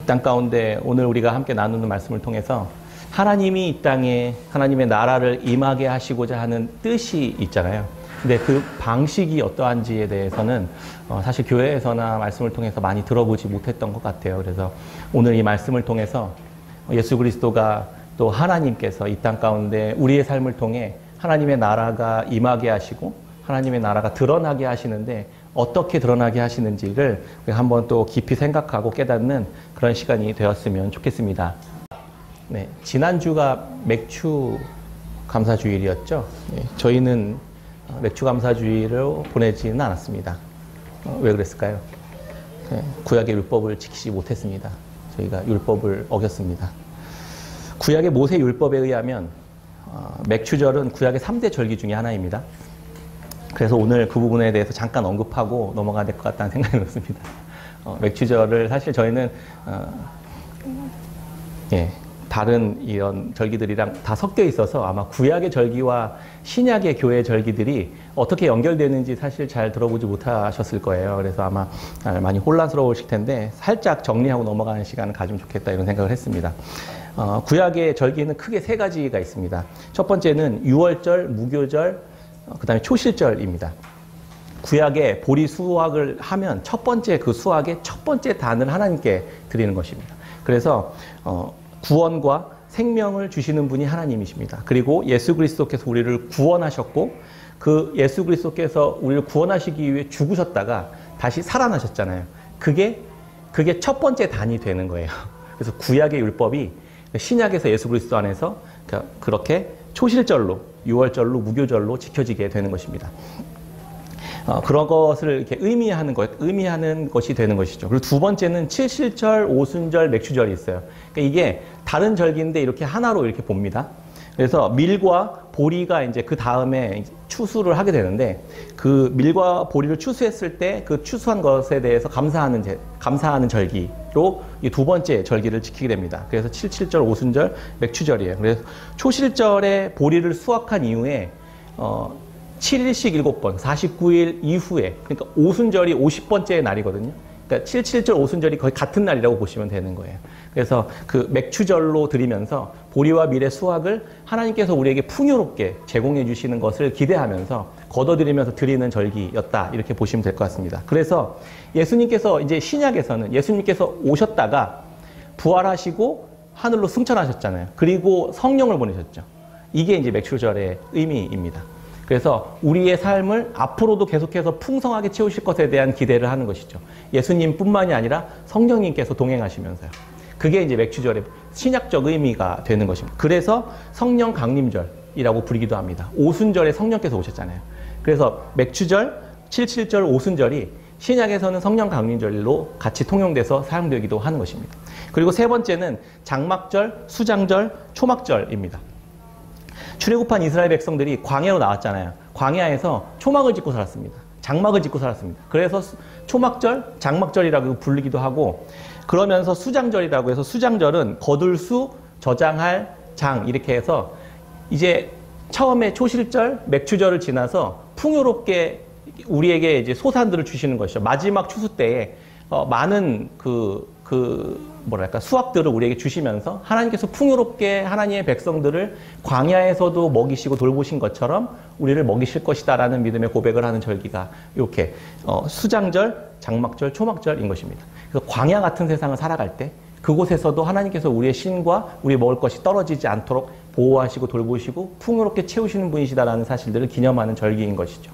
땅 가운데 오늘 우리가 함께 나누는 말씀을 통해서 하나님이 이 땅에 하나님의 나라를 임하게 하시고자 하는 뜻이 있잖아요. 근데 그 방식이 어떠한지에 대해서는 사실 교회에서나 말씀을 통해서 많이 들어보지 못했던 것 같아요. 그래서 오늘 이 말씀을 통해서 예수 그리스도가 또 하나님께서 이 땅 가운데 우리의 삶을 통해 하나님의 나라가 임하게 하시고 하나님의 나라가 드러나게 하시는데 어떻게 드러나게 하시는지를 한번 또 깊이 생각하고 깨닫는 그런 시간이 되었으면 좋겠습니다. 네, 지난주가 맥주 감사주일이었죠. 네, 저희는 맥주 감사주일을 보내지는 않았습니다. 왜 그랬을까요? 네, 구약의 율법을 지키지 못했습니다. 저희가 율법을 어겼습니다. 구약의 모세 율법에 의하면 맥주절은 구약의 3대 절기 중에 하나입니다. 그래서 오늘 그 부분에 대해서 잠깐 언급하고 넘어가야 될 것 같다는 생각이 들었습니다. 맥주절을 사실 저희는 다른 이런 절기들이랑 다 섞여 있어서 아마 구약의 절기와 신약의 교회 절기들이 어떻게 연결되는지 사실 잘 들어보지 못하셨을 거예요. 그래서 아마 많이 혼란스러우실 텐데 살짝 정리하고 넘어가는 시간을 가지면 좋겠다 이런 생각을 했습니다. 구약의 절기는 크게 세 가지가 있습니다. 첫 번째는 유월절, 무교절, 그 다음에 초실절입니다. 구약에 보리 수확을 하면 첫 번째 그 수확의 첫 번째 단을 하나님께 드리는 것입니다. 그래서 구원과 생명을 주시는 분이 하나님이십니다. 그리고 예수 그리스도께서 우리를 구원하셨고 그 예수 그리스도께서 우리를 구원하시기 위해 죽으셨다가 다시 살아나셨잖아요. 그게 첫 번째 단이 되는 거예요. 그래서 구약의 율법이 신약에서 예수 그리스도 안에서 그렇게 초실절로, 유월절로, 무교절로 지켜지게 되는 것입니다. 그런 것을 이렇게 의미하는 것이 되는 것이죠. 그리고 두 번째는 칠실절, 오순절, 맥주절이 있어요. 그러니까 이게 다른 절기인데 이렇게 하나로 이렇게 봅니다. 그래서 밀과 보리가 이제 그 다음에 추수를 하게 되는데 그 밀과 보리를 추수했을 때 그 추수한 것에 대해서 감사하는 절기로 이 두 번째 절기를 지키게 됩니다. 그래서 칠칠절, 오순절, 맥주절이에요. 그래서 초실절에 보리를 수확한 이후에 7일씩 7번, 49일 이후에, 그러니까 오순절이 50번째 날이거든요. 그러니까 7.7절 오순절이 거의 같은 날이라고 보시면 되는 거예요. 그래서 그 맥주절로 드리면서 보리와 밀의 수확을 하나님께서 우리에게 풍요롭게 제공해 주시는 것을 기대하면서 거둬들이면서 드리는 절기였다. 이렇게 보시면 될 것 같습니다. 그래서 예수님께서 이제 신약에서는 예수님께서 오셨다가 부활하시고 하늘로 승천하셨잖아요. 그리고 성령을 보내셨죠. 이게 이제 맥주절의 의미입니다. 그래서 우리의 삶을 앞으로도 계속해서 풍성하게 채우실 것에 대한 기대를 하는 것이죠. 예수님뿐만이 아니라 성령님께서 동행하시면서요. 그게 이제 맥주절의 신약적 의미가 되는 것입니다. 그래서 성령 강림절이라고 부르기도 합니다. 오순절에 성령께서 오셨잖아요. 그래서 맥주절, 7.7절, 오순절이 신약에서는 성령 강림절로 같이 통용돼서 사용되기도 하는 것입니다. 그리고 세 번째는 장막절, 수장절, 초막절입니다. 출애굽한 이스라엘 백성들이 광야로 나왔잖아요. 광야에서 초막을 짓고 살았습니다. 장막을 짓고 살았습니다. 그래서 초막절, 장막절이라고 부르기도 하고 그러면서 수장절이라고 해서 수장절은 거둘 수, 저장할 장 이렇게 해서 이제 처음에 초실절, 맥주절을 지나서 풍요롭게 우리에게 이제 소산들을 주시는 것이죠. 마지막 추수 때에 많은 수확들을 우리에게 주시면서 하나님께서 풍요롭게 하나님의 백성들을 광야에서도 먹이시고 돌보신 것처럼 우리를 먹이실 것이다라는 믿음의 고백을 하는 절기가 이렇게 수장절, 장막절, 초막절인 것입니다. 그래서 광야 같은 세상을 살아갈 때 그곳에서도 하나님께서 우리의 신과 우리의 먹을 것이 떨어지지 않도록 보호하시고 돌보시고 풍요롭게 채우시는 분이시다라는 사실들을 기념하는 절기인 것이죠.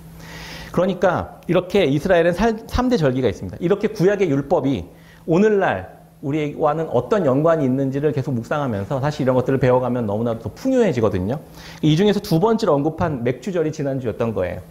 그러니까 이렇게 이스라엘은 3대 절기가 있습니다. 이렇게 구약의 율법이 오늘날 우리와는 어떤 연관이 있는지를 계속 묵상하면서 사실 이런 것들을 배워가면 너무나도 더 풍요해지거든요. 이 중에서 두 번째로 언급한 맥주절이 지난주였던 거예요.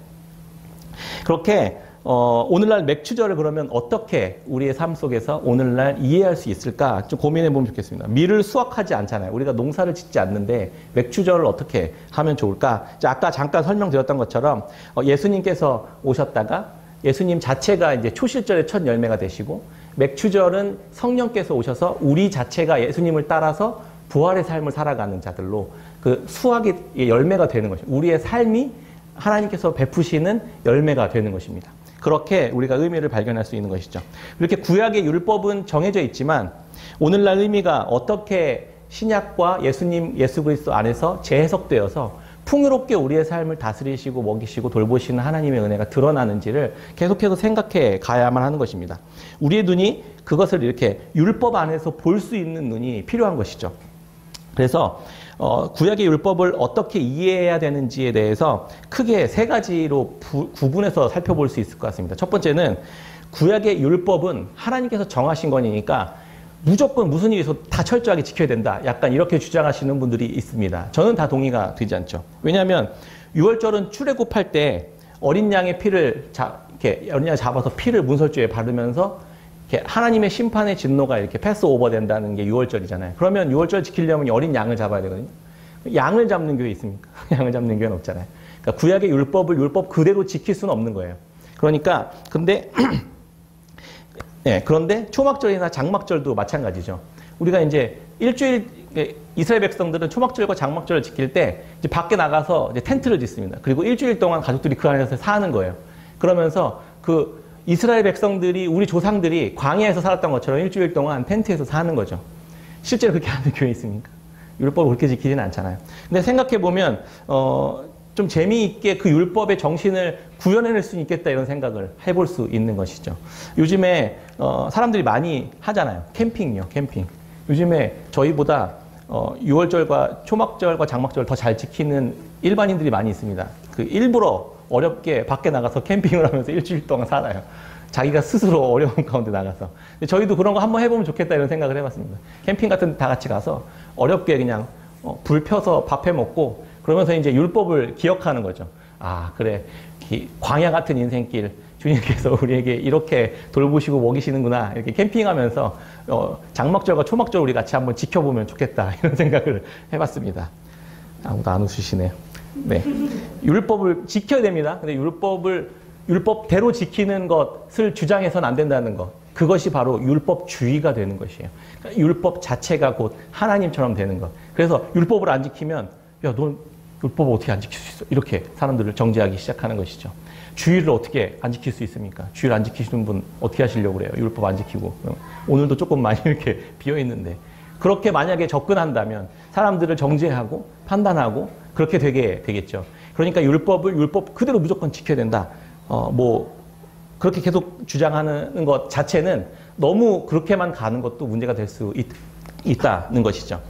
그렇게 오늘날 맥주절을 그러면 어떻게 우리의 삶 속에서 오늘날 이해할 수 있을까 좀 고민해 보면 좋겠습니다. 밀을 수확하지 않잖아요. 우리가 농사를 짓지 않는데 맥주절을 어떻게 하면 좋을까? 아까 잠깐 설명드렸던 것처럼 예수님께서 오셨다가 예수님 자체가 이제 초실절의 첫 열매가 되시고 맥주절은 성령께서 오셔서 우리 자체가 예수님을 따라서 부활의 삶을 살아가는 자들로 그 수확의 열매가 되는 것입니다. 우리의 삶이 하나님께서 베푸시는 열매가 되는 것입니다. 그렇게 우리가 의미를 발견할 수 있는 것이죠. 이렇게 구약의 율법은 정해져 있지만 오늘날 의미가 어떻게 신약과 예수 그리스도 안에서 재해석되어서 풍요롭게 우리의 삶을 다스리시고 먹이시고 돌보시는 하나님의 은혜가 드러나는지를 계속해서 생각해 가야만 하는 것입니다. 우리의 눈이 그것을 이렇게 율법 안에서 볼 수 있는 눈이 필요한 것이죠. 그래서 구약의 율법을 어떻게 이해해야 되는지에 대해서 크게 세 가지로 구분해서 살펴볼 수 있을 것 같습니다. 첫 번째는 구약의 율법은 하나님께서 정하신 거니까 무조건 무슨 일이 있어도 다 철저하게 지켜야 된다. 약간 이렇게 주장하시는 분들이 있습니다. 저는 다 동의가 되지 않죠. 왜냐하면 유월절은 출애굽할 때 어린 양의 피를 이렇게 어린 양 잡아서 피를 문설주에 바르면서 이렇게 하나님의 심판의 진노가 이렇게 패스 오버 된다는 게 유월절이잖아요. 그러면 유월절 지키려면 어린 양을 잡아야 되거든요. 양을 잡는 교회 있습니까? 양을 잡는 교회는 없잖아요. 그러니까 구약의 율법을 율법 그대로 지킬 수는 없는 거예요. 그러니까 근데 네, 그런데 초막절이나 장막절도 마찬가지죠. 우리가 이제 일주일 이스라엘 백성들은 초막절과 장막절을 지킬 때 이제 밖에 나가서 이제 텐트를 짓습니다. 그리고 일주일 동안 가족들이 그 안에서 사는 거예요. 그러면서 그 이스라엘 백성들이 우리 조상들이 광야에서 살았던 것처럼 일주일 동안 텐트에서 사는 거죠. 실제로 그렇게 하는 교회 있습니까? 율법을 그렇게 지키지는 않잖아요. 근데 생각해 보면 좀 재미있게 그 율법의 정신을 구현해낼 수 있겠다 이런 생각을 해볼 수 있는 것이죠. 요즘에 사람들이 많이 하잖아요. 캠핑이요, 캠핑. 요즘에 저희보다 유월절과 초막절과 장막절을 더 잘 지키는 일반인들이 많이 있습니다. 그 일부러 어렵게 밖에 나가서 캠핑을 하면서 일주일 동안 살아요. 자기가 스스로 어려운 가운데 나가서. 근데 저희도 그런 거 한번 해보면 좋겠다 이런 생각을 해봤습니다. 캠핑 같은 데 다 같이 가서 어렵게 그냥 불 펴서 밥 해 먹고 그러면서 이제 율법을 기억하는 거죠. 아, 그래. 광야 같은 인생길 주님께서 우리에게 이렇게 돌보시고 먹이시는구나. 이렇게 캠핑하면서 장막절과 초막절 우리 같이 한번 지켜보면 좋겠다. 이런 생각을 해봤습니다. 아무도 안 웃으시네요. 네. 율법을 지켜야 됩니다. 근데 율법대로 지키는 것을 주장해서는 안 된다는 것. 그것이 바로 율법주의가 되는 것이에요. 그러니까 율법 자체가 곧 하나님처럼 되는 것. 그래서 율법을 안 지키면 야, 넌 율법을 어떻게 안 지킬 수 있어? 이렇게 사람들을 정죄하기 시작하는 것이죠. 주의를 어떻게 안 지킬 수 있습니까? 주의를 안 지키시는 분 어떻게 하시려고 그래요? 율법 안 지키고. 오늘도 조금 많이 이렇게 비어있는데. 그렇게 만약에 접근한다면 사람들을 정죄하고 판단하고 그렇게 되겠죠. 그러니까 율법 그대로 무조건 지켜야 된다. 그렇게 계속 주장하는 것 자체는 너무 그렇게만 가는 것도 문제가 될 수 있다는 것이죠.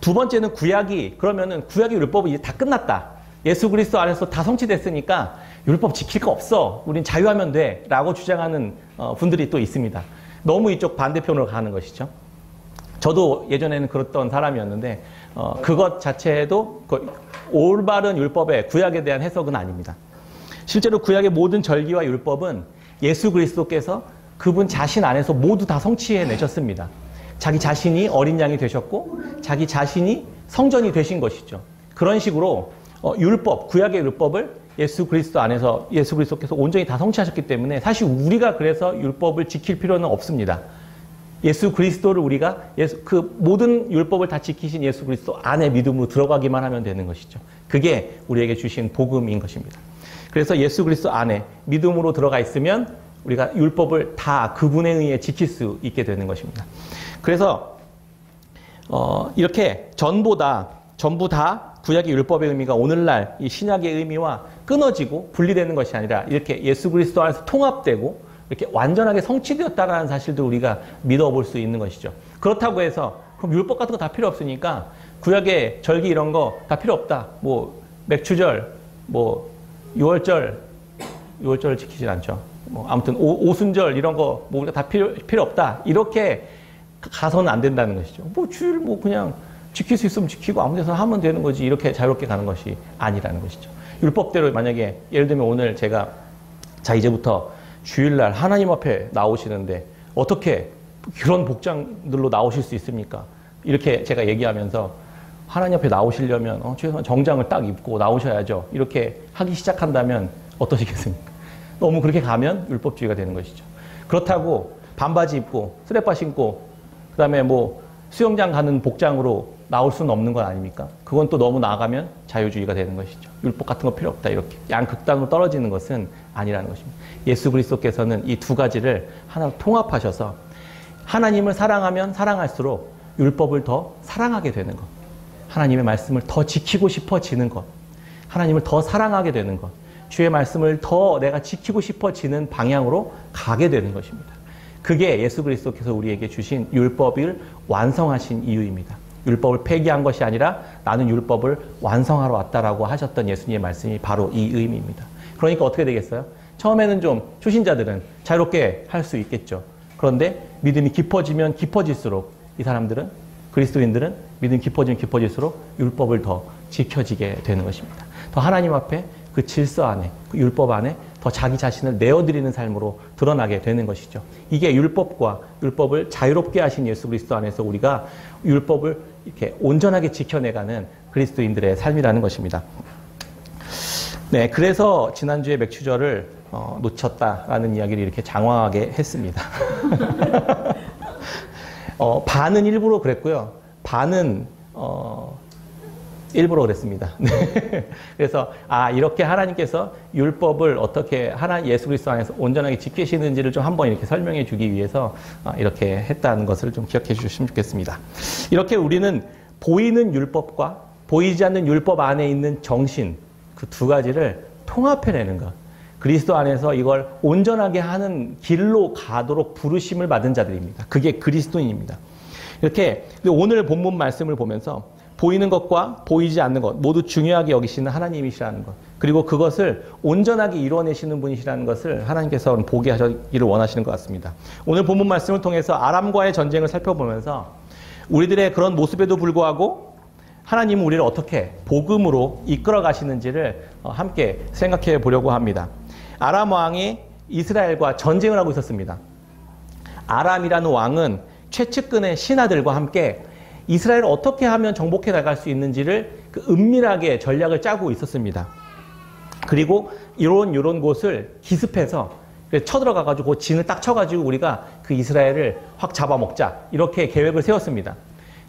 두 번째는 그러면은 구약의 율법이 이제 다 끝났다. 예수 그리스도 안에서 다 성취됐으니까 율법 지킬 거 없어. 우린 자유하면 돼. 라고 주장하는 분들이 또 있습니다. 너무 이쪽 반대편으로 가는 것이죠. 저도 예전에는 그랬던 사람이었는데 그것 자체도 올바른 율법의 구약에 대한 해석은 아닙니다. 실제로 구약의 모든 절기와 율법은 예수 그리스도께서 그분 자신 안에서 모두 다 성취해내셨습니다. 자기 자신이 어린 양이 되셨고 자기 자신이 성전이 되신 것이죠. 그런 식으로 구약의 율법을 예수 그리스도께서 온전히 다 성취하셨기 때문에 사실 우리가 그래서 율법을 지킬 필요는 없습니다. 예수 그리스도를 우리가 그 모든 율법을 다 지키신 예수 그리스도 안에 믿음으로 들어가기만 하면 되는 것이죠. 그게 우리에게 주신 복음인 것입니다. 그래서 예수 그리스도 안에 믿음으로 들어가 있으면 우리가 율법을 다 그분에 의해 지킬 수 있게 되는 것입니다. 그래서 이렇게 전부 다 구약의 율법의 의미가 오늘날 이 신약의 의미와 끊어지고 분리되는 것이 아니라 이렇게 예수 그리스도 안에서 통합되고 이렇게 완전하게 성취되었다는 사실도 우리가 믿어볼 수 있는 것이죠. 그렇다고 해서 그럼 율법 같은 거 다 필요 없으니까 구약의 절기 이런 거 다 필요 없다. 맥추절, 유월절을 지키진 않죠. 아무튼 오순절 이런 거 우리가 다 필요 없다. 이렇게 가서는 안 된다는 것이죠. 주일 그냥 지킬 수 있으면 지키고 아무 데서 하면 되는 거지. 이렇게 자유롭게 가는 것이 아니라는 것이죠. 율법대로 만약에 예를 들면 오늘 제가 이제부터 주일날 하나님 앞에 나오시는데 어떻게 그런 복장들로 나오실 수 있습니까? 이렇게 제가 얘기하면서 하나님 앞에 나오시려면 최소한 정장을 딱 입고 나오셔야죠. 이렇게 하기 시작한다면 어떠시겠습니까? 너무 그렇게 가면 율법주의가 되는 것이죠. 그렇다고 반바지 입고 스레빠 신고 그다음에 수영장 가는 복장으로 나올 수는 없는 건 아닙니까? 그건 또 너무 나아가면 자유주의가 되는 것이죠. 율법 같은 거 필요 없다. 이렇게 양극단으로 떨어지는 것은 아니라는 것입니다. 예수 그리스도께서는 이 두 가지를 하나로 통합하셔서 하나님을 사랑하면 사랑할수록 율법을 더 사랑하게 되는 것. 하나님의 말씀을 더 지키고 싶어지는 것. 하나님을 더 사랑하게 되는 것. 주의 말씀을 더 내가 지키고 싶어지는 방향으로 가게 되는 것입니다. 그게 예수 그리스도께서 우리에게 주신 율법을 완성하신 이유입니다. 율법을 폐기한 것이 아니라 나는 율법을 완성하러 왔다라고 하셨던 예수님의 말씀이 바로 이 의미입니다. 그러니까 어떻게 되겠어요? 처음에는 좀 초신자들은 자유롭게 할 수 있겠죠. 그런데 믿음이 깊어지면 깊어질수록 이 사람들은, 그리스도인들은 믿음이 깊어지면 깊어질수록 율법을 더 지켜지게 되는 것입니다. 더 하나님 앞에 그 질서 안에, 그 율법 안에 더 자기 자신을 내어드리는 삶으로 드러나게 되는 것이죠. 이게 율법과 율법을 자유롭게 하신 예수 그리스도 안에서 우리가 율법을 이렇게 온전하게 지켜내가는 그리스도인들의 삶이라는 것입니다. 네, 그래서 지난주에 맥추절을 놓쳤다라는 이야기를 이렇게 장황하게 했습니다. 반은 일부러 그랬고요. 반은 일부러 그랬습니다. 네. 그래서 이렇게 하나님께서 율법을 어떻게 예수 그리스도 안에서 온전하게 지키시는지를 좀 한번 이렇게 설명해 주기 위해서 이렇게 했다는 것을 좀 기억해 주셨으면 좋겠습니다. 이렇게 우리는 보이는 율법과 보이지 않는 율법 안에 있는 정신, 그 두 가지를 통합해내는 것. 그리스도 안에서 이걸 온전하게 하는 길로 가도록 부르심을 받은 자들입니다. 그게 그리스도인입니다. 이렇게 오늘 본문 말씀을 보면서 보이는 것과 보이지 않는 것 모두 중요하게 여기시는 하나님이시라는 것, 그리고 그것을 온전하게 이루어내시는 분이시라는 것을 하나님께서 보게 하시기를 원하시는 것 같습니다. 오늘 본문 말씀을 통해서 아람과의 전쟁을 살펴보면서 우리들의 그런 모습에도 불구하고 하나님은 우리를 어떻게 복음으로 이끌어 가시는지를 함께 생각해 보려고 합니다. 아람 왕이 이스라엘과 전쟁을 하고 있었습니다. 아람이라는 왕은 최측근의 신하들과 함께 이스라엘을 어떻게 하면 정복해 나갈 수 있는지를 은밀하게 전략을 짜고 있었습니다. 그리고 이런 곳을 기습해서 쳐들어가가지고 진을 딱 쳐가지고 우리가 그 이스라엘을 확 잡아먹자, 이렇게 계획을 세웠습니다.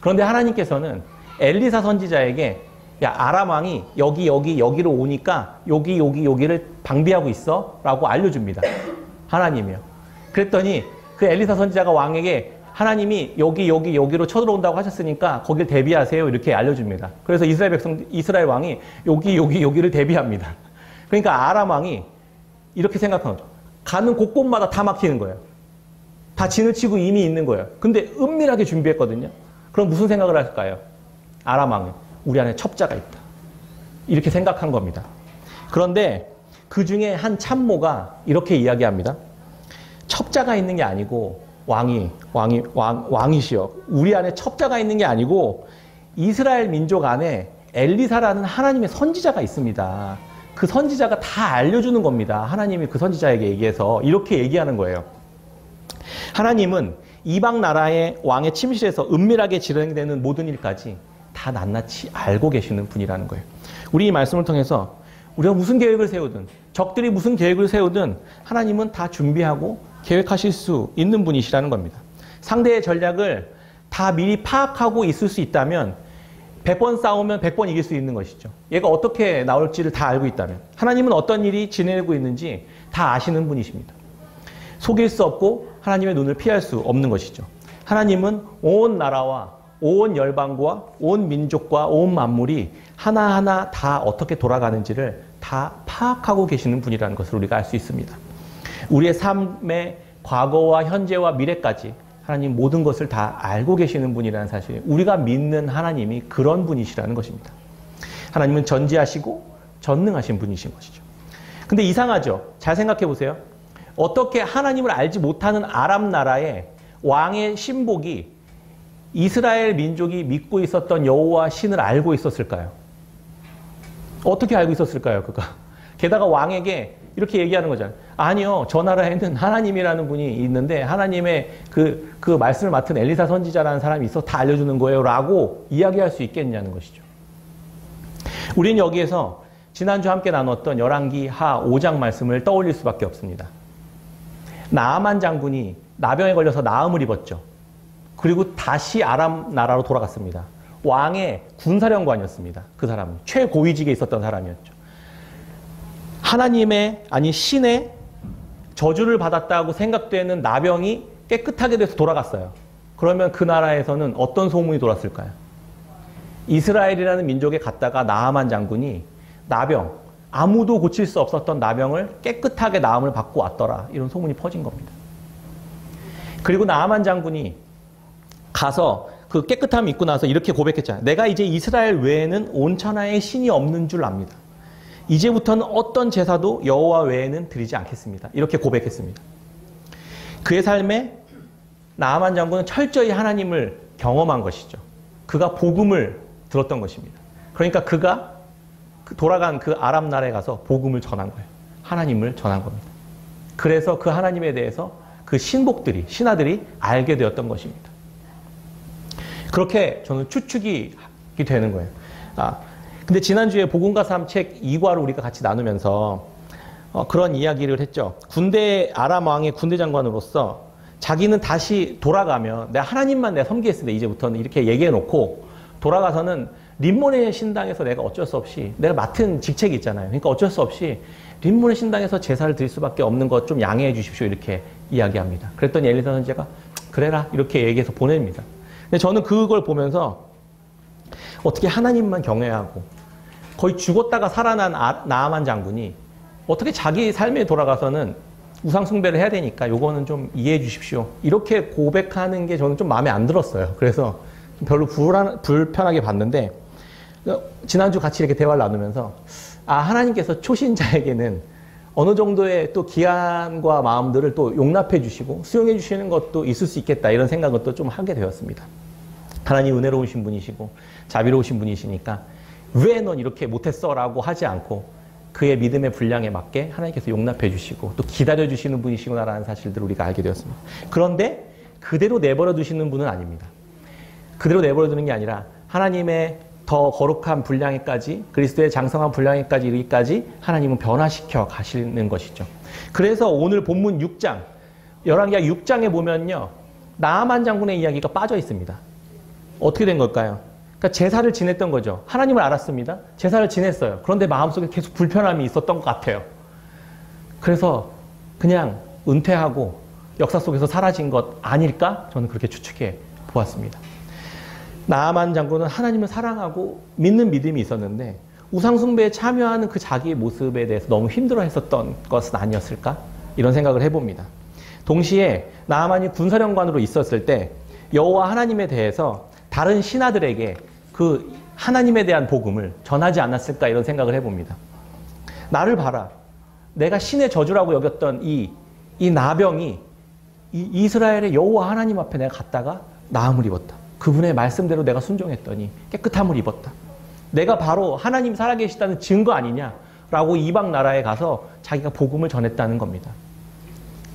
그런데 하나님께서는 엘리사 선지자에게 아람 왕이 여기로 오니까 여기를 방비하고 있어 라고 알려줍니다. 하나님이요. 그랬더니 그 엘리사 선지자가 왕에게 하나님이 여기로 쳐들어온다고 하셨으니까 거길 대비하세요, 이렇게 알려줍니다. 그래서 이스라엘 왕이 여기를 대비합니다. 그러니까 아람 왕이 이렇게 생각한 거죠. 가는 곳곳마다 다 막히는 거예요. 다 진을 치고 이미 있는 거예요. 근데 은밀하게 준비했거든요. 그럼 무슨 생각을 할까요? 아람 왕은 우리 안에 첩자가 있다, 이렇게 생각한 겁니다. 그런데 그 중에 한 참모가 이렇게 이야기합니다. 첩자가 있는 게 아니고 왕이시여, 우리 안에 첩자가 있는 게 아니고 이스라엘 민족 안에 엘리사라는 하나님의 선지자가 있습니다. 그 선지자가 다 알려주는 겁니다. 하나님이 그 선지자에게 얘기해서 이렇게 얘기하는 거예요. 하나님은 이방 나라의 왕의 침실에서 은밀하게 진행되는 모든 일까지 다 낱낱이 알고 계시는 분이라는 거예요. 우리 이 말씀을 통해서 우리가 무슨 계획을 세우든, 적들이 무슨 계획을 세우든 하나님은 다 준비하고 계획하실 수 있는 분이시라는 겁니다. 상대의 전략을 다 미리 파악하고 있을 수 있다면 100번 싸우면 100번 이길 수 있는 것이죠. 얘가 어떻게 나올지를 다 알고 있다면, 하나님은 어떤 일이 진행되고 있는지 다 아시는 분이십니다. 속일 수 없고 하나님의 눈을 피할 수 없는 것이죠. 하나님은 온 나라와 온 열방과 온 민족과 온 만물이 하나하나 다 어떻게 돌아가는지를 다 파악하고 계시는 분이라는 것을 우리가 알 수 있습니다. 우리의 삶의 과거와 현재와 미래까지 하나님 모든 것을 다 알고 계시는 분이라는 사실, 우리가 믿는 하나님이 그런 분이시라는 것입니다. 하나님은 전지하시고 전능하신 분이신 것이죠. 근데 이상하죠? 잘 생각해 보세요. 어떻게 하나님을 알지 못하는 아람 나라의 왕의 신복이 이스라엘 민족이 믿고 있었던 여호와 신을 알고 있었을까요? 어떻게 알고 있었을까요, 그가? 게다가 왕에게 이렇게 얘기하는 거잖아요. 아니요, 저 나라에는 하나님이라는 분이 있는데 하나님의 그 말씀을 맡은 엘리사 선지자라는 사람이 있어 다 알려주는 거예요 라고 이야기할 수 있겠냐는 것이죠. 우리는 여기에서 지난주 함께 나눴던 열왕기 하 5장 말씀을 떠올릴 수밖에 없습니다. 나아만 장군이 나병에 걸려서 나음을 입었죠. 그리고 다시 아람 나라로 돌아갔습니다. 왕의 군사령관이었습니다. 그 사람은 최고위직에 있었던 사람이었죠. 하나님의, 아니 신의 저주를 받았다고 생각되는 나병이 깨끗하게 돼서 돌아갔어요. 그러면 그 나라에서는 어떤 소문이 돌았을까요? 이스라엘이라는 민족에 갔다가 나아만 장군이 나병, 아무도 고칠 수 없었던 나병을 깨끗하게 나음을 받고 왔더라. 이런 소문이 퍼진 겁니다. 그리고 나아만 장군이 가서 그 깨끗함을 입고 나서 이렇게 고백했잖아요. 내가 이제 이스라엘 외에는 온 천하에 신이 없는 줄 압니다. 이제부터는 어떤 제사도 여호와 외에는 드리지 않겠습니다. 이렇게 고백했습니다. 그의 삶에 나아만 장군은 철저히 하나님을 경험한 것이죠. 그가 복음을 들었던 것입니다. 그러니까 그가 돌아간 그 아람 나라에 가서 복음을 전한 거예요. 하나님을 전한 겁니다. 그래서 그 하나님에 대해서 그 신복들이, 신하들이 알게 되었던 것입니다. 그렇게 저는 추측이 되는 거예요. 근데 지난주에 복음과 삶 책 2과를 우리가 같이 나누면서 그런 이야기를 했죠. 아람 왕의 군대 장관으로서 자기는 다시 돌아가면 내가 하나님만 내가 섬기겠습니다. 이제부터는 이렇게 얘기해 놓고 돌아가서는 림몬의 신당에서 내가 어쩔 수 없이 내가 맡은 직책이 있잖아요. 그러니까 어쩔 수 없이 림몬의 신당에서 제사를 드릴 수밖에 없는 것 좀 양해해 주십시오. 이렇게 이야기합니다. 그랬더니 엘리사 선지자가 그래라 이렇게 얘기해서 보냅니다. 근데 저는 그걸 보면서 어떻게 하나님만 경외하고 거의 죽었다가 살아난 나아만 장군이 어떻게 자기 삶에 돌아가서는 우상 숭배를 해야 되니까 요거는 좀 이해해 주십시오. 이렇게 고백하는 게 저는 좀 마음에 안 들었어요. 그래서 별로 불편하게 봤는데 지난주 같이 이렇게 대화를 나누면서 하나님께서 초신자에게는 어느 정도의 또 기한과 마음들을 또 용납해 주시고 수용해 주시는 것도 있을 수 있겠다 이런 생각을 또 좀 하게 되었습니다. 하나님 은혜로우신 분이시고 자비로우신 분이시니까 왜 넌 이렇게 못했어? 라고 하지 않고 그의 믿음의 분량에 맞게 하나님께서 용납해 주시고 또 기다려 주시는 분이시구나라는 사실들을 우리가 알게 되었습니다. 그런데 그대로 내버려 두시는 분은 아닙니다. 그대로 내버려 두는 게 아니라 하나님의 더 거룩한 분량에까지 그리스도의 장성한 분량에까지 이르기까지 하나님은 변화시켜 가시는 것이죠. 그래서 오늘 본문 6장 열왕기하 6장에 보면요. 나아만 장군의 이야기가 빠져 있습니다. 어떻게 된 걸까요? 그러니까 제사를 지냈던 거죠. 하나님을 알았습니다. 제사를 지냈어요. 그런데 마음속에 계속 불편함이 있었던 것 같아요. 그래서 그냥 은퇴하고 역사 속에서 사라진 것 아닐까? 저는 그렇게 추측해 보았습니다. 나아만 장군은 하나님을 사랑하고 믿는 믿음이 있었는데 우상숭배에 참여하는 그 자기의 모습에 대해서 너무 힘들어했었던 것은 아니었을까? 이런 생각을 해봅니다. 동시에 나아만이 군사령관으로 있었을 때 여호와 하나님에 대해서 다른 신하들에게 그 하나님에 대한 복음을 전하지 않았을까 이런 생각을 해봅니다. 나를 봐라. 내가 신의 저주라고 여겼던 이 나병이 이스라엘의 여호와 하나님 앞에 내가 갔다가 나음을 입었다. 그분의 말씀대로 내가 순종했더니 깨끗함을 입었다. 내가 바로 하나님 살아계시다는 증거 아니냐라고 이방 나라에 가서 자기가 복음을 전했다는 겁니다.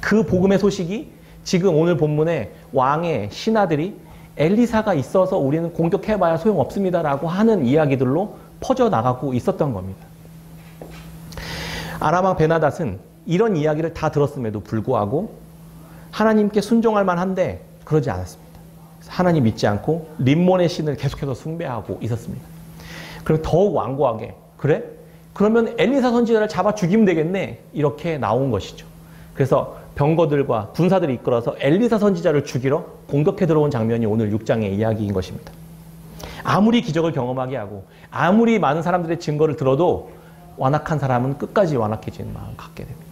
그 복음의 소식이 지금 오늘 본문에 왕의 신하들이 엘리사가 있어서 우리는 공격해봐야 소용없습니다라고 하는 이야기들로 퍼져나가고 있었던 겁니다. 아람 왕 베나닷은 이런 이야기를 다 들었음에도 불구하고 하나님께 순종할 만한데 그러지 않았습니다. 하나님 믿지 않고 림몬의 신을 계속해서 숭배하고 있었습니다. 그리고 더욱 완고하게 그래? 그러면 엘리사 선지자를 잡아 죽이면 되겠네 이렇게 나온 것이죠. 그래서 병거들과 군사들이 이끌어서 엘리사 선지자를 죽이러 공격해 들어온 장면이 오늘 6장의 이야기인 것입니다. 아무리 기적을 경험하게 하고 아무리 많은 사람들의 증거를 들어도 완악한 사람은 끝까지 완악해지는 마음을 갖게 됩니다.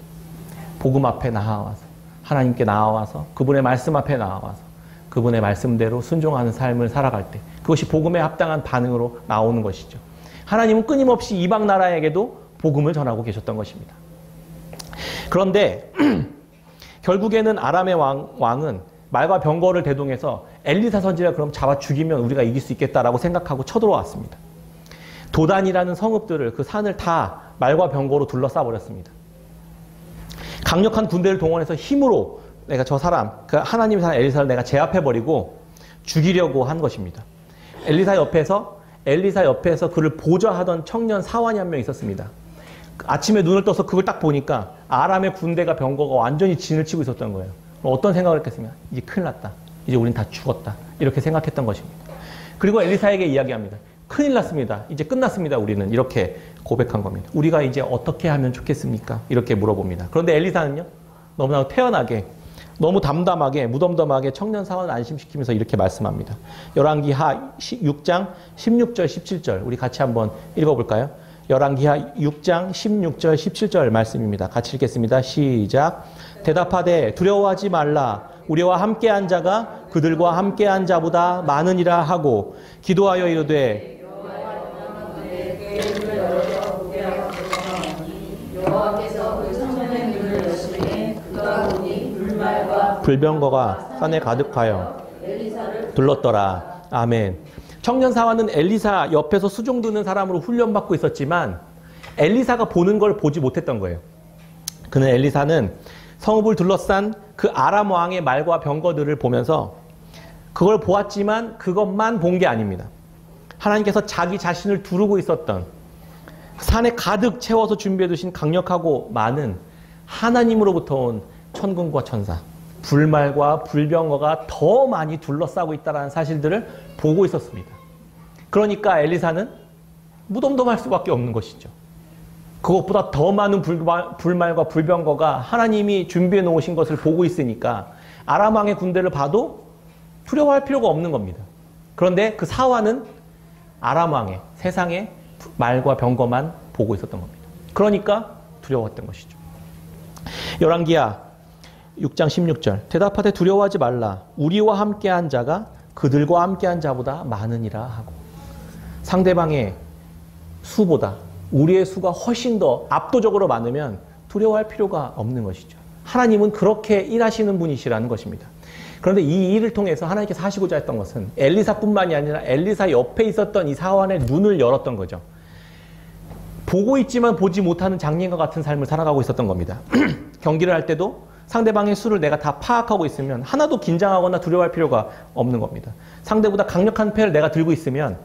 복음 앞에 나아와서 하나님께 나아와서 그분의 말씀 앞에 나아와서 그분의 말씀대로 순종하는 삶을 살아갈 때 그것이 복음에 합당한 반응으로 나오는 것이죠. 하나님은 끊임없이 이방 나라에게도 복음을 전하고 계셨던 것입니다. 그런데 결국에는 아람의 왕은 말과 병거를 대동해서 엘리사 선지자를 그럼 잡아 죽이면 우리가 이길 수 있겠다라고 생각하고 쳐들어왔습니다. 도단이라는 성읍들을 그 산을 다 말과 병거로 둘러싸 버렸습니다. 강력한 군대를 동원해서 힘으로 내가 저 사람, 그 하나님의 사람 엘리사를 내가 제압해버리고 죽이려고 한 것입니다. 엘리사 옆에서 그를 보좌하던 청년 사환이 한 명 있었습니다. 아침에 눈을 떠서 그걸 딱 보니까 아람의 군대가 병거가 완전히 진을 치고 있었던 거예요. 어떤 생각을 했겠습니까? 이제 큰일 났다. 이제 우린 다 죽었다. 이렇게 생각했던 것입니다. 그리고 엘리사에게 이야기합니다. 큰일 났습니다. 이제 끝났습니다. 우리는 이렇게 고백한 겁니다. 우리가 이제 어떻게 하면 좋겠습니까? 이렇게 물어봅니다. 그런데 엘리사는요. 너무나 태연하게 너무 담담하게 무덤덤하게 청년 사원을 안심시키면서 이렇게 말씀합니다. 열왕기하 6장 16절 17절 우리 같이 한번 읽어볼까요? 열왕기하 6장 16절 17절 말씀입니다. 같이 읽겠습니다. 시작. 대답하되 두려워하지 말라. 우리와 함께한 자가 그들과 함께한 자보다 많으니라 하고 기도하여 이르되 불병거가 산에 가득하여 둘렀더라. 아멘. 청년 사원은 엘리사 옆에서 수종 드는 사람으로 훈련받고 있었지만 엘리사가 보는 걸 보지 못했던 거예요. 그는 엘리사는 성읍을 둘러싼 그 아람 왕의 말과 병거들을 보면서 그걸 보았지만 그것만 본 게 아닙니다. 하나님께서 자기 자신을 두르고 있었던 산에 가득 채워서 준비해 두신 강력하고 많은 하나님으로부터 온 천군과 천사, 불말과 불병거가 더 많이 둘러싸고 있다는 사실들을 보고 있었습니다. 그러니까 엘리사는 무덤덤할 수밖에 없는 것이죠. 그것보다 더 많은 불말과 불병거가 하나님이 준비해 놓으신 것을 보고 있으니까 아람 왕의 군대를 봐도 두려워할 필요가 없는 겁니다. 그런데 그 사환은 아람 왕의 세상의 말과 병거만 보고 있었던 겁니다. 그러니까 두려웠던 것이죠. 열왕기하 6장 16절 대답하되 두려워하지 말라. 우리와 함께한 자가 그들과 함께한 자보다 많으니라 하고 상대방의 수보다 우리의 수가 훨씬 더 압도적으로 많으면 두려워할 필요가 없는 것이죠. 하나님은 그렇게 일하시는 분이시라는 것입니다. 그런데 이 일을 통해서 하나님께서 하시고자 했던 것은 엘리사뿐만이 아니라 엘리사 옆에 있었던 이 사환의 눈을 열었던 거죠. 보고 있지만 보지 못하는 장님과 같은 삶을 살아가고 있었던 겁니다. 경기를 할 때도 상대방의 수를 내가 다 파악하고 있으면 하나도 긴장하거나 두려워할 필요가 없는 겁니다. 상대보다 강력한 패를 내가 들고 있으면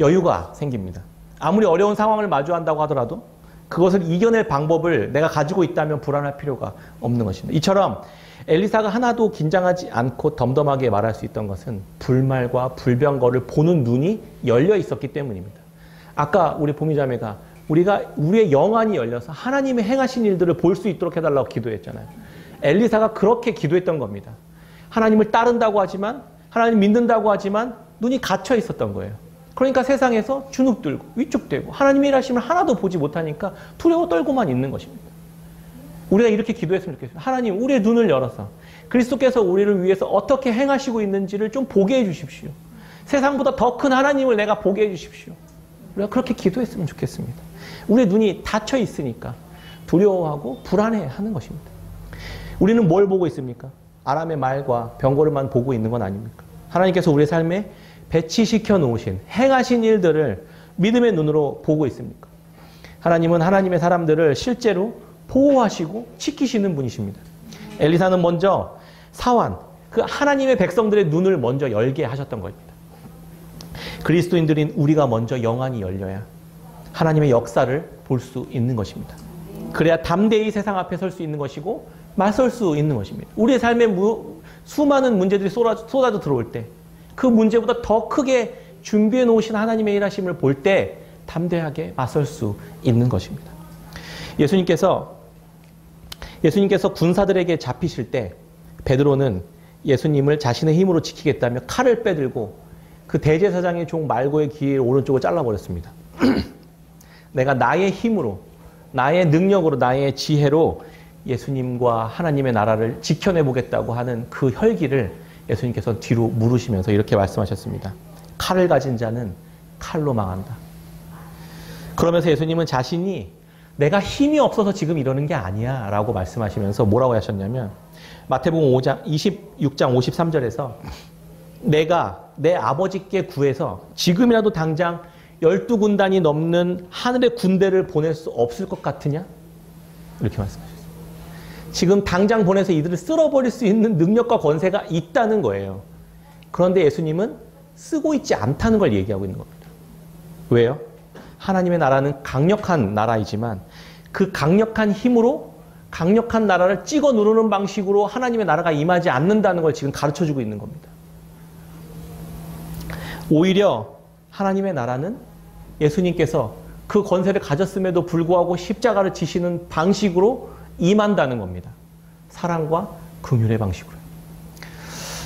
여유가 생깁니다. 아무리 어려운 상황을 마주한다고 하더라도 그것을 이겨낼 방법을 내가 가지고 있다면 불안할 필요가 없는 것입니다. 이처럼 엘리사가 하나도 긴장하지 않고 덤덤하게 말할 수 있던 것은 불말과 불병거를 보는 눈이 열려 있었기 때문입니다. 아까 우리 보미자매가 우리의 영안이 열려서 하나님의 행하신 일들을 볼 수 있도록 해달라고 기도했잖아요. 엘리사가 그렇게 기도했던 겁니다. 하나님을 따른다고 하지만 하나님 믿는다고 하지만 눈이 갇혀 있었던 거예요. 그러니까 세상에서 주눅들고 위축되고 하나님의 일하심을 하나도 보지 못하니까 두려워 떨고만 있는 것입니다. 우리가 이렇게 기도했으면 좋겠어요. 하나님 우리의 눈을 열어서 그리스도께서 우리를 위해서 어떻게 행하시고 있는지를 좀 보게 해주십시오. 세상보다 더 큰 하나님을 내가 보게 해주십시오. 우리가 그렇게 기도했으면 좋겠습니다. 우리의 눈이 닫혀 있으니까 두려워하고 불안해하는 것입니다. 우리는 뭘 보고 있습니까? 아람의 말과 병거를만 보고 있는 건 아닙니까? 하나님께서 우리의 삶에 배치시켜 놓으신 행하신 일들을 믿음의 눈으로 보고 있습니까? 하나님은 하나님의 사람들을 실제로 보호하시고 지키시는 분이십니다. 엘리사는 먼저 사환, 그 하나님의 백성들의 눈을 먼저 열게 하셨던 겁니다. 그리스도인들인 우리가 먼저 영안이 열려야 하나님의 역사를 볼 수 있는 것입니다. 그래야 담대히 세상 앞에 설 수 있는 것이고 맞설 수 있는 것입니다. 우리의 삶에 수많은 문제들이 쏟아져 들어올 때 그 문제보다 더 크게 준비해 놓으신 하나님의 일하심을 볼 때 담대하게 맞설 수 있는 것입니다. 예수님께서 군사들에게 잡히실 때 베드로는 예수님을 자신의 힘으로 지키겠다며 칼을 빼들고 그 대제사장의 종 말고의 귀의 오른쪽을 잘라버렸습니다. 내가 나의 힘으로, 나의 능력으로, 나의 지혜로 예수님과 하나님의 나라를 지켜내보겠다고 하는 그 혈기를 예수님께서 뒤로 물으시면서 이렇게 말씀하셨습니다. 칼을 가진 자는 칼로 망한다. 그러면서 예수님은 자신이 내가 힘이 없어서 지금 이러는 게 아니야 라고 말씀하시면서 뭐라고 하셨냐면 마태복음 26장 53절에서 내가 내 아버지께 구해서 지금이라도 당장 12군단이 넘는 하늘의 군대를 보낼 수 없을 것 같으냐? 이렇게 말씀하셨어요. 지금 당장 보내서 이들을 쓸어버릴 수 있는 능력과 권세가 있다는 거예요. 그런데 예수님은 쓰고 있지 않다는 걸 얘기하고 있는 겁니다. 왜요? 하나님의 나라는 강력한 나라이지만 그 강력한 힘으로 강력한 나라를 찍어 누르는 방식으로 하나님의 나라가 임하지 않는다는 걸 지금 가르쳐주고 있는 겁니다. 오히려 하나님의 나라는 예수님께서 그 권세를 가졌음에도 불구하고 십자가를 지시는 방식으로 임한다는 겁니다. 사랑과 긍휼의 방식으로.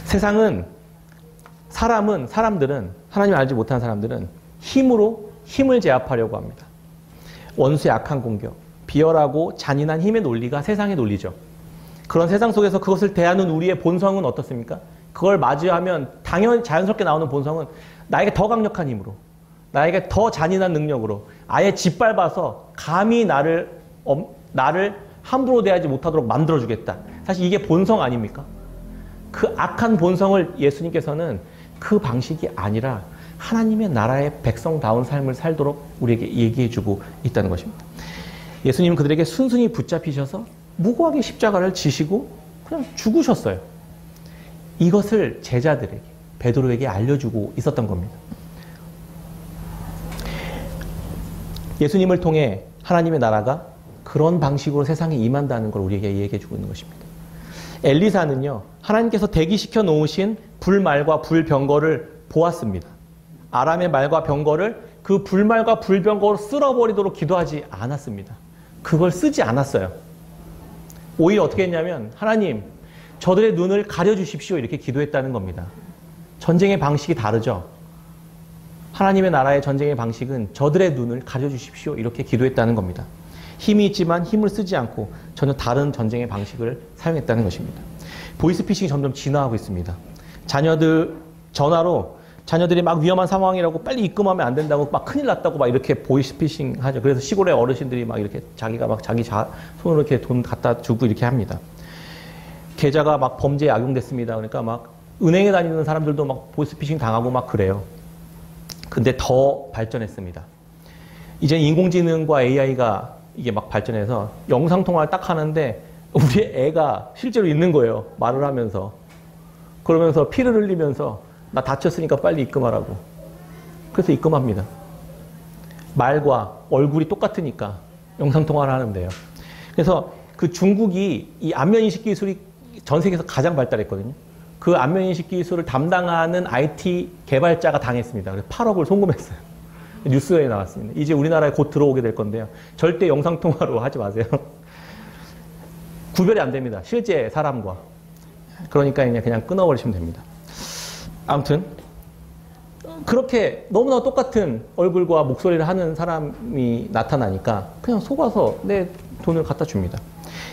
세상은 사람들은 하나님을 알지 못하는 사람들은 힘으로 힘을 제압하려고 합니다. 원수의 악한 공격, 비열하고 잔인한 힘의 논리가 세상의 논리죠. 그런 세상 속에서 그것을 대하는 우리의 본성은 어떻습니까? 그걸 맞이하면 당연히 자연스럽게 나오는 본성은 나에게 더 강력한 힘으로, 나에게 더 잔인한 능력으로 아예 짓밟아서 감히 나를 함부로 대하지 못하도록 만들어주겠다. 사실 이게 본성 아닙니까? 그 악한 본성을 예수님께서는 그 방식이 아니라 하나님의 나라의 백성다운 삶을 살도록 우리에게 얘기해주고 있다는 것입니다. 예수님은 그들에게 순순히 붙잡히셔서 무고하게 십자가를 지시고 그냥 죽으셨어요. 이것을 제자들에게, 베드로에게 알려주고 있었던 겁니다. 예수님을 통해 하나님의 나라가 그런 방식으로 세상에 임한다는 걸 우리에게 얘기해주고 있는 것입니다. 엘리사는요, 하나님께서 대기시켜 놓으신 불말과 불병거를 보았습니다. 아람의 말과 병거를 그 불말과 불병거로 쓸어버리도록 기도하지 않았습니다. 그걸 쓰지 않았어요. 오히려 어떻게 했냐면, 하나님, 저들의 눈을 가려주십시오. 이렇게 기도했다는 겁니다. 전쟁의 방식이 다르죠. 하나님의 나라의 전쟁의 방식은 저들의 눈을 가려주십시오. 이렇게 기도했다는 겁니다. 힘이 있지만 힘을 쓰지 않고 전혀 다른 전쟁의 방식을 사용했다는 것입니다. 보이스피싱이 점점 진화하고 있습니다. 전화로 자녀들이 막 위험한 상황이라고 빨리 입금하면 안 된다고 막 큰일 났다고 막 이렇게 보이스피싱 하죠. 그래서 시골의 어르신들이 막 이렇게 자기가 막 자기 손으로 이렇게 돈 갖다 주고 이렇게 합니다. 계좌가 막 범죄에 악용됐습니다. 그러니까 막 은행에 다니는 사람들도 막 보이스피싱 당하고 막 그래요. 근데 더 발전했습니다. 이제 인공지능과 AI가 이게 막 발전해서 영상통화를 딱 하는데 우리 애가 실제로 있는 거예요. 말을 하면서. 그러면서 피를 흘리면서 나 다쳤으니까 빨리 입금하라고. 그래서 입금합니다. 말과 얼굴이 똑같으니까 영상통화를 하는데요. 그래서 그 중국이 이 안면인식 기술이 전 세계에서 가장 발달했거든요. 그 안면인식 기술을 담당하는 IT 개발자가 당했습니다. 그래서 8억을 송금했어요. 뉴스에 나왔습니다. 이제 우리나라에 곧 들어오게 될 건데요. 절대 영상통화로 하지 마세요. 구별이 안 됩니다. 실제 사람과. 그러니까 그냥 끊어버리시면 됩니다. 아무튼 그렇게 너무나 똑같은 얼굴과 목소리를 하는 사람이 나타나니까 그냥 속아서 내 돈을 갖다 줍니다.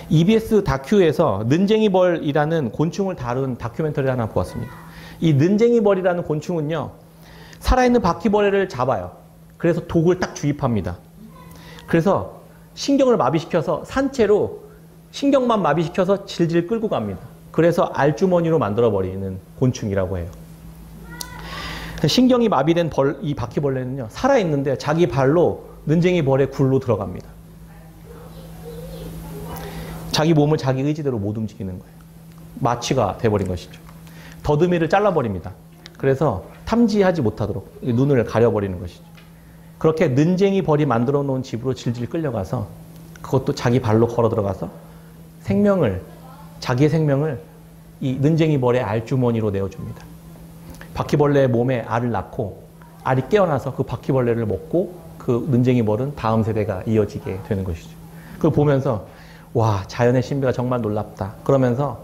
EBS 다큐에서 는쟁이벌이라는 곤충을 다룬 다큐멘터리를 하나 보았습니다. 이 는쟁이벌이라는 곤충은요, 살아있는 바퀴벌레를 잡아요. 그래서 독을 딱 주입합니다. 그래서 신경을 마비시켜서 산채로 신경만 마비시켜서 질질 끌고 갑니다. 그래서 알주머니로 만들어버리는 곤충이라고 해요. 신경이 마비된 이 바퀴벌레는요, 살아있는데 자기 발로 는쟁이 벌의 굴로 들어갑니다. 자기 몸을 자기 의지대로 못 움직이는 거예요. 마취가 돼버린 것이죠. 더듬이를 잘라버립니다. 그래서 탐지하지 못하도록 눈을 가려버리는 것이죠. 그렇게 는쟁이 벌이 만들어 놓은 집으로 질질 끌려가서 그것도 자기 발로 걸어 들어가서 자기의 생명을 이 는쟁이 벌의 알주머니로 내어줍니다. 바퀴벌레의 몸에 알을 낳고 알이 깨어나서 그 바퀴벌레를 먹고 그 는쟁이 벌은 다음 세대가 이어지게 되는 것이죠. 그걸 보면서 와, 자연의 신비가 정말 놀랍다. 그러면서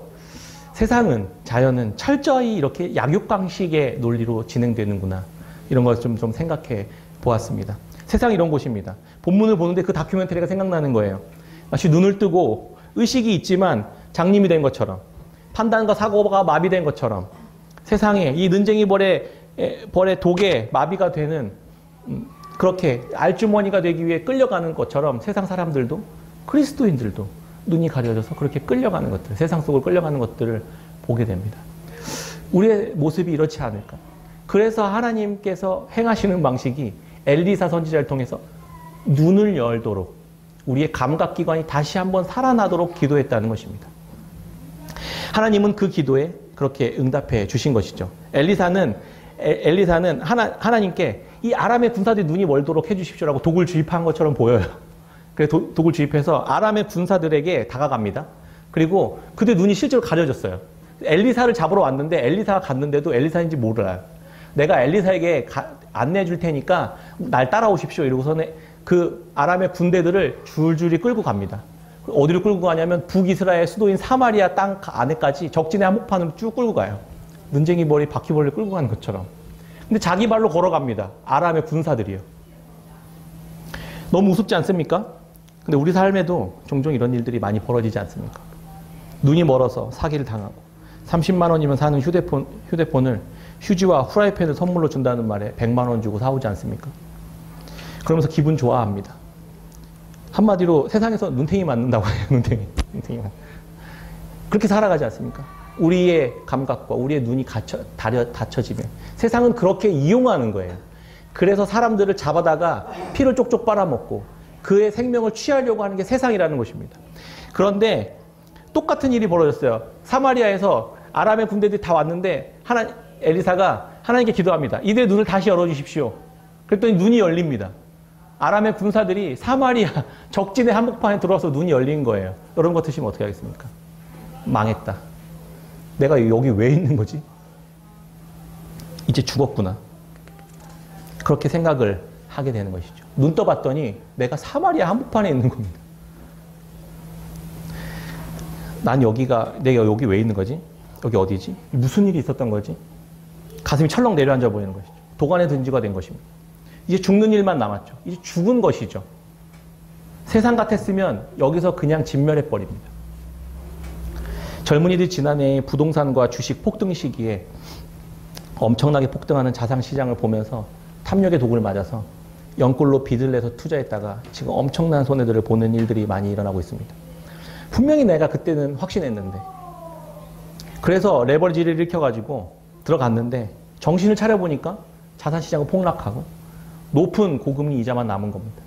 세상은, 자연은 철저히 이렇게 약육 방식의 논리로 진행되는구나. 이런 걸 좀 생각해 보았습니다. 세상이 이런 곳입니다. 본문을 보는데 그 다큐멘터리가 생각나는 거예요. 마치 눈을 뜨고 의식이 있지만 장님이 된 것처럼, 판단과 사고가 마비된 것처럼 세상에 이 는쟁이 벌의 독에 마비가 되는, 그렇게 알주머니가 되기 위해 끌려가는 것처럼 세상 사람들도, 그리스도인들도 눈이 가려져서 그렇게 끌려가는 것들, 세상 속을 끌려가는 것들을 보게 됩니다. 우리의 모습이 이렇지 않을까? 그래서 하나님께서 행하시는 방식이 엘리사 선지자를 통해서 눈을 열도록, 우리의 감각기관이 다시 한번 살아나도록 기도했다는 것입니다. 하나님은 그 기도에 그렇게 응답해 주신 것이죠. 엘리사는 하나님께 이 아람의 군사들이 눈이 멀도록 해주십시오라고 독을 주입한 것처럼 보여요. 그래서 독을 주입해서 아람의 군사들에게 다가갑니다. 그리고 그들 눈이 실제로 가려졌어요. 엘리사를 잡으러 왔는데 엘리사가 갔는데도 엘리사인지 몰라요. 내가 엘리사에게 안내해 줄 테니까 날 따라오십시오. 이러고서는 그 아람의 군대들을 줄줄이 끌고 갑니다. 어디로 끌고 가냐면 북이스라엘 수도인 사마리아 땅 안에까지 적진의 한복판으로 쭉 끌고 가요. 눈쟁이 머리 바퀴벌레 끌고 가는 것처럼. 근데 자기 발로 걸어갑니다. 아람의 군사들이요. 너무 우습지 않습니까? 근데 우리 삶에도 종종 이런 일들이 많이 벌어지지 않습니까? 눈이 멀어서 사기를 당하고 30만 원이면 사는 휴대폰을 휴지와 후라이팬을 선물로 준다는 말에 100만 원 주고 사오지 않습니까? 그러면서 기분 좋아합니다. 한마디로 세상에서 눈탱이 맞는다고 해요. 눈탱이. 그렇게 살아가지 않습니까? 우리의 감각과 우리의 눈이 닫혀지면 세상은 그렇게 이용하는 거예요. 그래서 사람들을 잡아다가 피를 쪽쪽 빨아먹고 그의 생명을 취하려고 하는 게 세상이라는 것입니다. 그런데 똑같은 일이 벌어졌어요. 사마리아에서 아람의 군대들이 다 왔는데 엘리사가 하나님께 기도합니다. 이들의 눈을 다시 열어주십시오. 그랬더니 눈이 열립니다. 아람의 군사들이 사마리아 적진의 한복판에 들어와서 눈이 열린 거예요. 이런 거 드시면 어떻게 하겠습니까? 망했다. 내가 여기 왜 있는 거지? 이제 죽었구나. 그렇게 생각을 하게 되는 것이죠. 눈 떠봤더니 내가 사마리아 한복판에 있는 겁니다. 내가 여기 왜 있는 거지? 여기 어디지? 무슨 일이 있었던 거지? 가슴이 철렁 내려앉아 보이는 것이죠. 도관에 든지가 된 것입니다. 이제 죽는 일만 남았죠. 이제 죽은 것이죠. 세상 같았으면 여기서 그냥 진멸해 버립니다. 젊은이들이 지난해 부동산과 주식 폭등 시기에 엄청나게 폭등하는 자산 시장을 보면서 탐욕의 독을 맞아서 연골로 빚을 내서 투자했다가 지금 엄청난 손해들을 보는 일들이 많이 일어나고 있습니다. 분명히 내가 그때는 확신했는데 그래서 레버리지를 일으켜가지고 들어갔는데 정신을 차려보니까 자산시장은 폭락하고 높은 고금리 이자만 남은 겁니다.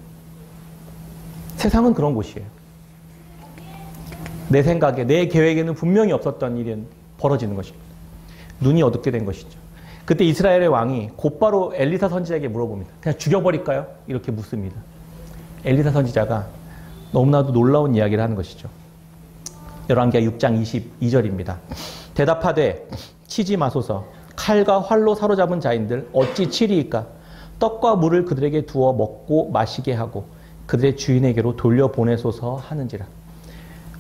세상은 그런 곳이에요. 내 생각에, 내 계획에는 분명히 없었던 일이 벌어지는 것입니다. 눈이 어둡게 된 것이죠. 그때 이스라엘의 왕이 곧바로 엘리사 선지자에게 물어봅니다. 그냥 죽여버릴까요? 이렇게 묻습니다. 엘리사 선지자가 너무나도 놀라운 이야기를 하는 것이죠. 열왕기하 6장 22절입니다. 대답하되 치지 마소서. 칼과 활로 사로잡은 자인들 어찌 치리이까? 떡과 물을 그들에게 두어 먹고 마시게 하고 그들의 주인에게로 돌려보내소서 하는지라.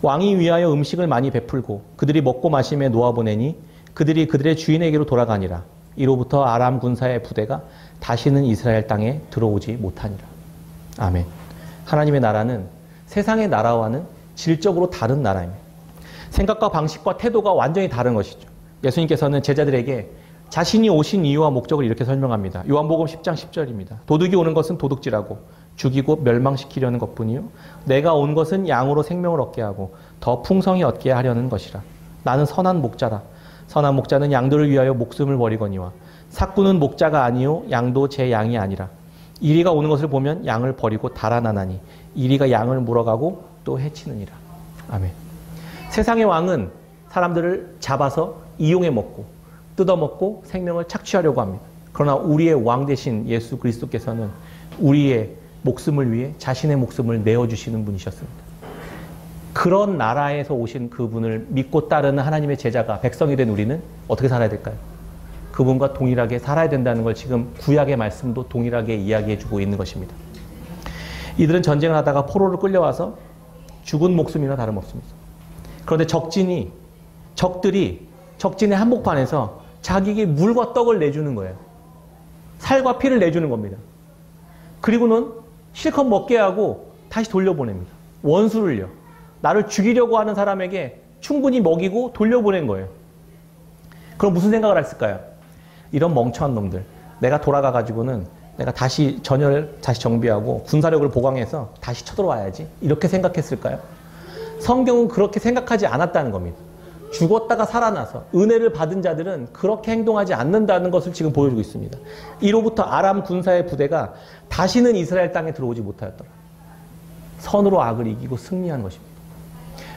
왕이 위하여 음식을 많이 베풀고 그들이 먹고 마심에 놓아보내니 그들이 그들의 주인에게로 돌아가니라. 이로부터 아람 군사의 부대가 다시는 이스라엘 땅에 들어오지 못하니라. 아멘. 하나님의 나라는 세상의 나라와는 질적으로 다른 나라입니다. 생각과 방식과 태도가 완전히 다른 것이죠. 예수님께서는 제자들에게 자신이 오신 이유와 목적을 이렇게 설명합니다. 요한복음 10장 10절입니다. 도둑이 오는 것은 도둑질하고 죽이고 멸망시키려는 것뿐이요 내가 온 것은 양으로 생명을 얻게 하고 더 풍성히 얻게 하려는 것이라. 나는 선한 목자라. 선한 목자는 양들을 위하여 목숨을 버리거니와 삭구는 목자가 아니요 양도 제 양이 아니라. 이리가 오는 것을 보면 양을 버리고 달아나나니 이리가 양을 물어가고 또 해치느니라. 아멘. 세상의 왕은 사람들을 잡아서 이용해 먹고 뜯어먹고 생명을 착취하려고 합니다. 그러나 우리의 왕 대신 예수 그리스도께서는 우리의 목숨을 위해 자신의 목숨을 내어주시는 분이셨습니다. 그런 나라에서 오신 그분을 믿고 따르는 하나님의 제자가 백성이 된 우리는 어떻게 살아야 될까요? 그분과 동일하게 살아야 된다는 걸 지금 구약의 말씀도 동일하게 이야기해주고 있는 것입니다. 이들은 전쟁을 하다가 포로로 끌려와서 죽은 목숨이나 다름없습니다. 그런데 적들이 적진의 한복판에서 자기에게 물과 떡을 내주는 거예요. 살과 피를 내주는 겁니다. 그리고는 실컷 먹게 하고 다시 돌려보냅니다. 원수를요. 나를 죽이려고 하는 사람에게 충분히 먹이고 돌려보낸 거예요. 그럼 무슨 생각을 했을까요? 이런 멍청한 놈들. 내가 돌아가가지고는 내가 다시 전열을 다시 정비하고 군사력을 보강해서 다시 쳐들어와야지. 이렇게 생각했을까요? 성경은 그렇게 생각하지 않았다는 겁니다. 죽었다가 살아나서 은혜를 받은 자들은 그렇게 행동하지 않는다는 것을 지금 보여주고 있습니다. 이로부터 아람 군사의 부대가 다시는 이스라엘 땅에 들어오지 못하였더라. 선으로 악을 이기고 승리한 것입니다.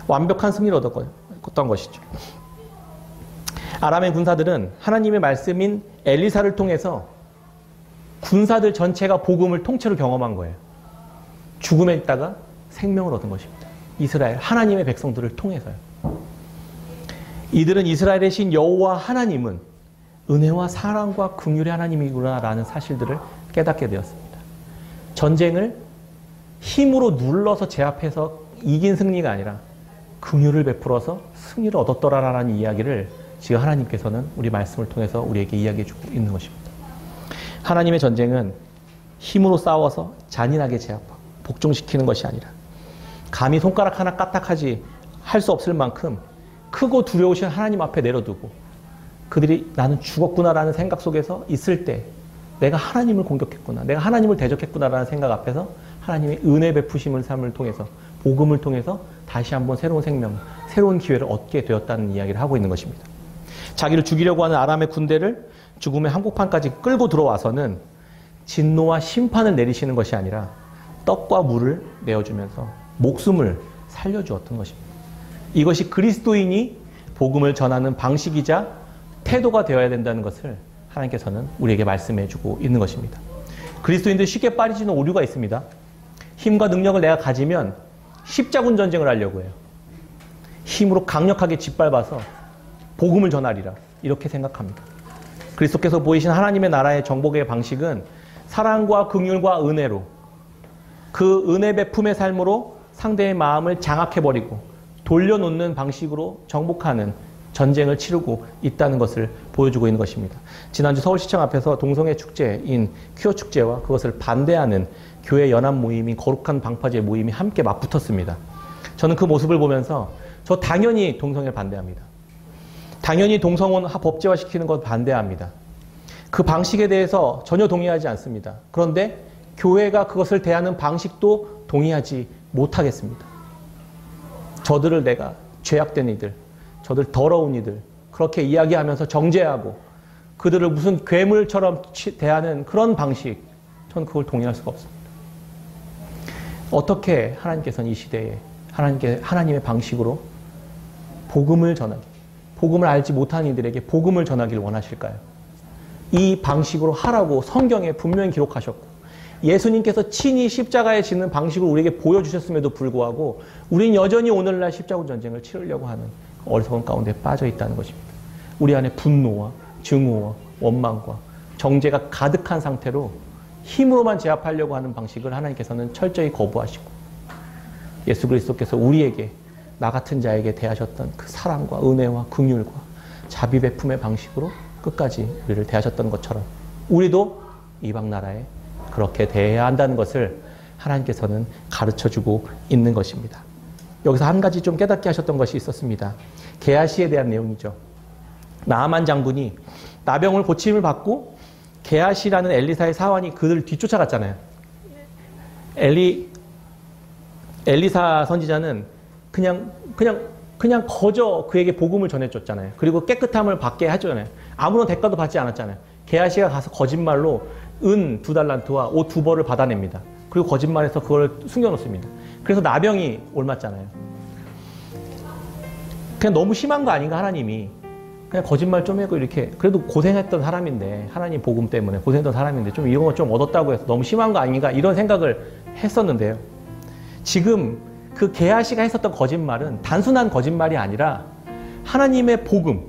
완벽한 승리를 얻었던 것이죠. 아람의 군사들은 하나님의 말씀인 엘리사를 통해서 군사들 전체가 복음을 통째로 경험한 거예요. 죽음에 있다가 생명을 얻은 것입니다. 이스라엘 하나님의 백성들을 통해서요. 이들은 이스라엘의 신 여호와 하나님은 은혜와 사랑과 긍휼의 하나님이구나라는 사실들을 깨닫게 되었습니다. 전쟁을 힘으로 눌러서 제압해서 이긴 승리가 아니라 긍휼을 베풀어서 승리를 얻었더라라는 이야기를 지금 하나님께서는 우리 말씀을 통해서 우리에게 이야기해주고 있는 것입니다. 하나님의 전쟁은 힘으로 싸워서 잔인하게 제압하고 복종시키는 것이 아니라 감히 손가락 하나 까딱하지 할 수 없을 만큼 크고 두려우신 하나님 앞에 내려두고 그들이 나는 죽었구나라는 생각 속에서 있을 때 내가 하나님을 공격했구나, 내가 하나님을 대적했구나라는 생각 앞에서 하나님의 은혜 베푸심을 삶을 통해서 복음을 통해서 다시 한번 새로운 생명, 새로운 기회를 얻게 되었다는 이야기를 하고 있는 것입니다. 자기를 죽이려고 하는 아람의 군대를 죽음의 한복판까지 끌고 들어와서는 진노와 심판을 내리시는 것이 아니라 떡과 물을 내어주면서 목숨을 살려주었던 것입니다. 이것이 그리스도인이 복음을 전하는 방식이자 태도가 되어야 된다는 것을 하나님께서는 우리에게 말씀해주고 있는 것입니다. 그리스도인들이 쉽게 빠지는 오류가 있습니다. 힘과 능력을 내가 가지면 십자군 전쟁을 하려고 해요. 힘으로 강력하게 짓밟아서 복음을 전하리라 이렇게 생각합니다. 그리스도께서 보이신 하나님의 나라의 정복의 방식은 사랑과 긍휼과 은혜로 그 은혜 베품의 삶으로 상대의 마음을 장악해버리고 돌려놓는 방식으로 정복하는 전쟁을 치르고 있다는 것을 보여주고 있는 것입니다. 지난주 서울시청 앞에서 동성애 축제인 퀴어 축제와 그것을 반대하는 교회 연합 모임인 거룩한 방파제 모임이 함께 맞붙었습니다. 저는 그 모습을 보면서 저 당연히 동성애를 반대합니다. 당연히 동성혼 법제화시키는 것 반대합니다. 그 방식에 대해서 전혀 동의하지 않습니다. 그런데 교회가 그것을 대하는 방식도 동의하지 못하겠습니다. 저들을 내가 죄악된 이들, 저들 더러운 이들 그렇게 이야기하면서 정죄하고 그들을 무슨 괴물처럼 대하는 그런 방식, 저는 그걸 동의할 수가 없습니다. 어떻게 하나님께서는 이 시대에 하나님의 방식으로 복음을 전하기, 복음을 알지 못하는 이들에게 복음을 전하기를 원하실까요? 이 방식으로 하라고 성경에 분명히 기록하셨고 예수님께서 친히 십자가에 지는 방식을 우리에게 보여주셨음에도 불구하고 우리는 여전히 오늘날 십자군 전쟁을 치르려고 하는 어리석은 가운데 빠져 있다는 것입니다. 우리 안에 분노와 증오와 원망과 정죄가 가득한 상태로 힘으로만 제압하려고 하는 방식을 하나님께서는 철저히 거부하시고 예수 그리스도께서 우리에게 나 같은 자에게 대하셨던 그 사랑과 은혜와 긍휼과 자비 베품의 방식으로 끝까지 우리를 대하셨던 것처럼 우리도 이방 나라에 그렇게 대해야 한다는 것을 하나님께서는 가르쳐주고 있는 것입니다. 여기서 한 가지 좀 깨닫게 하셨던 것이 있었습니다. 게하시에 대한 내용이죠. 나아만 장군이 나병을 고침을 받고 게하시라는 엘리사의 사환이 그를 뒤쫓아갔잖아요. 엘리사 선지자는 그냥 거저 그에게 복음을 전해줬잖아요. 그리고 깨끗함을 받게 하잖아요. 아무런 대가도 받지 않았잖아요. 게하시가 가서 거짓말로 은 2달란트와 옷 2벌을 받아냅니다. 그리고 거짓말해서 그걸 숨겨놓습니다. 그래서 나병이 옮았잖아요. 그냥 너무 심한 거 아닌가 하나님이. 그냥 거짓말 좀 하고 이렇게 그래도 고생했던 사람인데 하나님 복음 때문에 고생했던 사람인데 좀 이런 거 좀 얻었다고 해서 너무 심한 거 아닌가 이런 생각을 했었는데요. 지금 그 게하시가 했었던 거짓말은 단순한 거짓말이 아니라 하나님의 복음,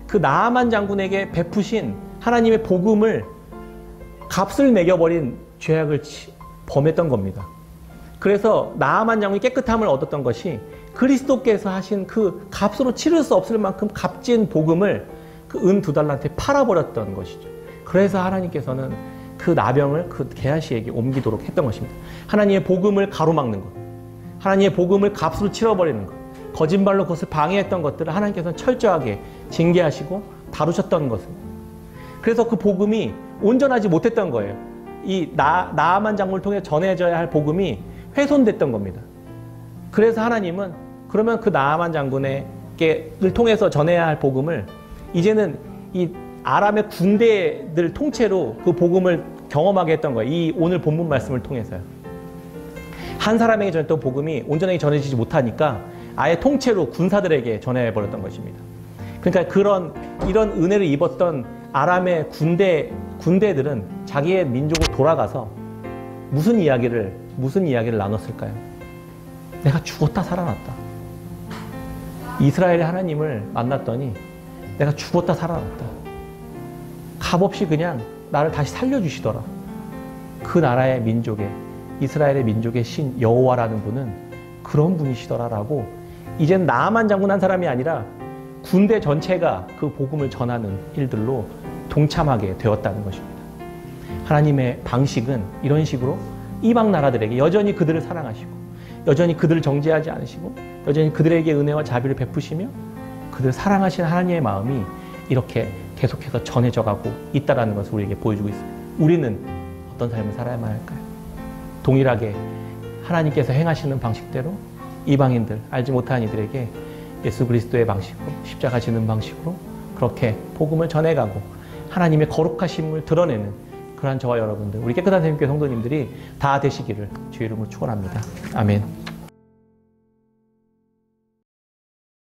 그 나아만 장군에게 베푸신 하나님의 복음을 값을 매겨버린 죄악을 범했던 겁니다. 그래서 나아만 장군이 깨끗함을 얻었던 것이 그리스도께서 하신 그 값으로 치를 수 없을 만큼 값진 복음을 그 은 2달란트에 팔아버렸던 것이죠. 그래서 하나님께서는 그 나병을 그 게하시에게 옮기도록 했던 것입니다. 하나님의 복음을 가로막는 것, 하나님의 복음을 값으로 치러버리는 것, 거짓말로 그것을 방해했던 것들을 하나님께서는 철저하게 징계하시고 다루셨던 것입니다. 그래서 그 복음이 온전하지 못했던 거예요. 이 나아만 장군을 통해 전해져야 할 복음이 훼손됐던 겁니다. 그래서 하나님은 그러면 그 나아만 장군을 통해서 전해야 할 복음을 이제는 이 아람의 군대들 통째로 그 복음을 경험하게 했던 거예요. 이 오늘 본문 말씀을 통해서요. 한 사람에게 전했던 복음이 온전하게 전해지지 못하니까 아예 통째로 군사들에게 전해버렸던 것입니다. 그러니까 이런 은혜를 입었던 아람의 군대들은 자기의 민족으로 돌아가서 무슨 이야기를 나눴을까요? 내가 죽었다 살아났다. 이스라엘의 하나님을 만났더니 내가 죽었다 살아났다. 값없이 그냥 나를 다시 살려주시더라. 그 나라의 민족의 이스라엘의 민족의 신 여호와라는 분은 그런 분이시더라라고 이젠 나만 장군한 사람이 아니라 군대 전체가 그 복음을 전하는 일들로 동참하게 되었다는 것입니다. 하나님의 방식은 이런 식으로 이방 나라들에게 여전히 그들을 사랑하시고 여전히 그들을 정죄하지 않으시고 여전히 그들에게 은혜와 자비를 베푸시며 그들을 사랑하시는 하나님의 마음이 이렇게 계속해서 전해져 가고 있다는 것을 우리에게 보여주고 있습니다. 우리는 어떤 삶을 살아야만 할까요? 동일하게 하나님께서 행하시는 방식대로 이방인들, 알지 못하는 이들에게 예수 그리스도의 방식으로 십자가 지는 방식으로 그렇게 복음을 전해가고 하나님의 거룩하심을 드러내는 그러한 저와 여러분들, 우리 깨끗한 샘교회 성도님들이 다 되시기를 주의 이름으로 축원합니다. 아멘.